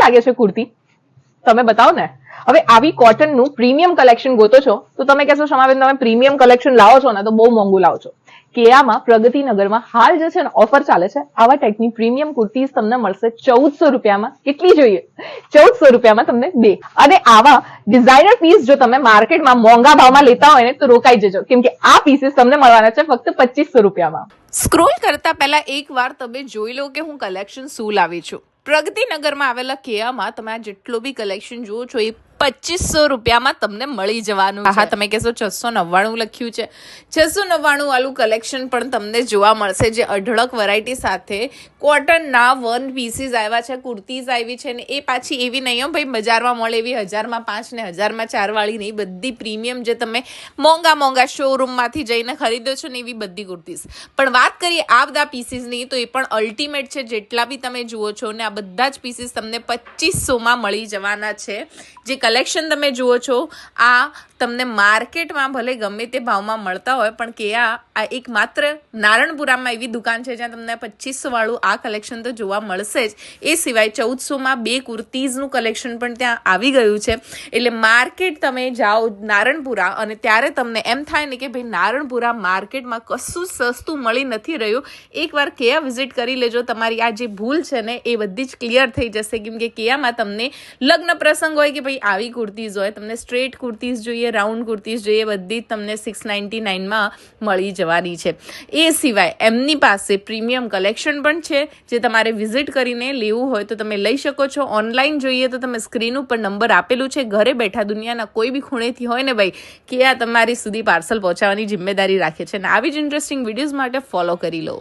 લાગે છે કુર્તી? તમે બતાવો ને. હવે આવી કોટનનું પ્રીમિયમ કલેક્શન ગોતો છો તો તમે કહેશો શમાબેન તમે પ્રીમિયમ કલેક્શન લાવો છો ને તો બહુ મોંઘું લાવો છો. કેયામાં પ્રગતિનગરમાં હાલ જે છે ને ઓફર ચાલે છે. આવા ટાઈપની પ્રીમિયમ કુર્તીઝ તમને મળશે 1400 રૂપિયામાં. કેટલી જોઈએ? 1400 રૂપિયામાં તમને 2. અને આવા ડિઝાઇનર પીસ જો તમે માર્કેટમાં મોંઘા ભાવમાં લેતા હોય ને તો રોકાઈ જજો, કેમ કે આ પીસીસ તમને મળવાના છે ફક્ત 2500 રૂપિયામાં. સ્ક્રોલ કરતા પહેલા એકવાર તમે જોઈ લો કે હું કલેક્શન શું લાવી છું. પ્રગતિનગરમાં આવેલા કેયામાં તમે આ જેટલો બી કલેક્શન જુઓ છો એ 2500 રૂપિયામાં તમને મળી જવાનું. હા, તમે કહેશો 699 લખ્યું છે. 699 વાળું કલેક્શન પણ તમને જોવા મળશે, જે અઢળક વેરાયટી સાથે કોટનના વન પીસીસ આવ્યા છે, કુર્તીઝ આવી છે. ને એ પાછી એવી નહીં ભાઈ બજારમાં મળે એવી 1000માં 5 ને 1000માં 4 વાળી નહીં. બધી પ્રીમિયમ જે તમે મોંઘા શોરૂમમાંથી જઈને ખરીદો છો ને એવી બધી કુર્તીઝ. પણ વાત કરીએ આ બધા પીસીસની તો એ પણ અલ્ટિમેટ છે. જેટલા બી તમે જુઓ છો ને આ બધા જ પીસીસ તમને 2500માં મળી જવાના છે. જે કલેક્શન તમે જુઓ છો આ તમને માર્કેટમાં ભલે ગમે તે ભાવમાં મળતા હોય, પણ કેયા આ એક માત્ર નારણપુરામાં એવી દુકાન છે જ્યાં તમને 2500 વાળું આ કલેક્શન તો જોવા મળશે જ. એ સિવાય 1400માં 2 કુર્તીઝનું કલેક્શન પણ ત્યાં આવી ગયું છે. એટલે માર્કેટ તમે જાઓ નારણપુરા અને ત્યારે તમને એમ થાય ને કે ભાઈ નારણપુરા માર્કેટમાં કશું સસ્તું મળી નથી રહ્યું. એકવાર કેયા વિઝિટ કરી લેજો. તમારી આ જે ભૂલ છે ને એ બધી જ ક્લિયર થઈ જશે, કેમ કે કેયામાં તમને લગ્ન પ્રસંગ હોય કે ભાઈ આવી કુર્તીઝ હોય, તમને સ્ટ્રેટ કુર્તીઝ જોઈએ, રાઉન્ડ કુર્તીઝ જોઈએ, બધી જ તમને 699માં મળી જવાની છે. એ સિવાય એમની પાસે પ્રીમિયમ કલેક્શન પણ છે જે તમારે વિઝિટ કરીને લેવું હોય તો તમે લઈ શકો છો. ઓનલાઈન જોઈએ તો તમે સ્ક્રીન ઉપર નંબર આપેલું છે. ઘરે બેઠા દુનિયાના કોઈ બી ખૂણેથી હોય ને ભાઈ કે આ તમારી સુધી પાર્સલ પહોંચાડવાની જિમ્મેદારી રાખે છે. અને આવી જ ઇન્ટરેસ્ટિંગ વિડીયોઝ માટે ફોલો કરી લો.